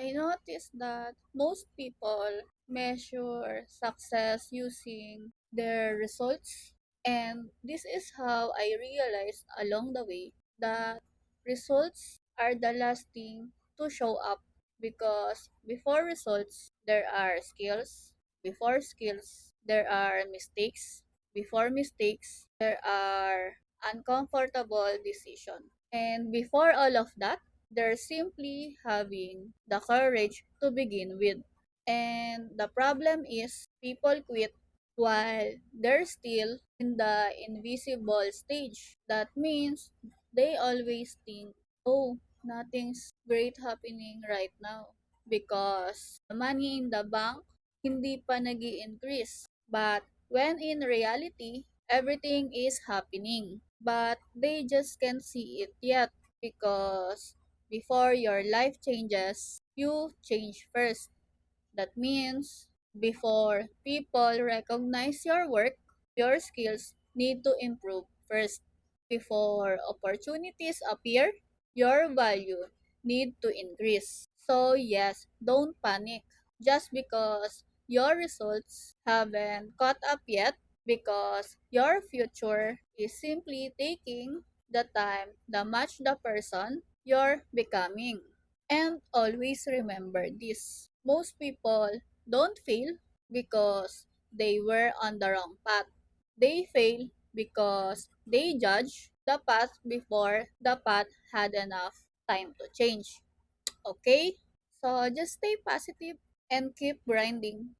I noticed that most people measure success using their results, and this is how I realized along the way that results are the last thing to show up, because before results there are skills, before skills there are mistakes, before mistakes there are uncomfortable decisions, and before all of that they're simply having the courage to begin with. And the problem is people quit while they're still in the invisible stage. That means they always think, oh, nothing's great happening right now because the money in the bank hindi pa nag increase. But when in reality, everything is happening. But they just can't see it yet because before your life changes, you change first. That means before people recognize your work, your skills need to improve first. Before opportunities appear, your value need to increase. So yes, don't panic just because your results haven't caught up yet, because your future is simply taking the time to match the person you're becoming. And always remember this. Most people don't fail because they were on the wrong path. They fail because they judge the path before the path had enough time to change. Okay? So just stay positive and keep grinding.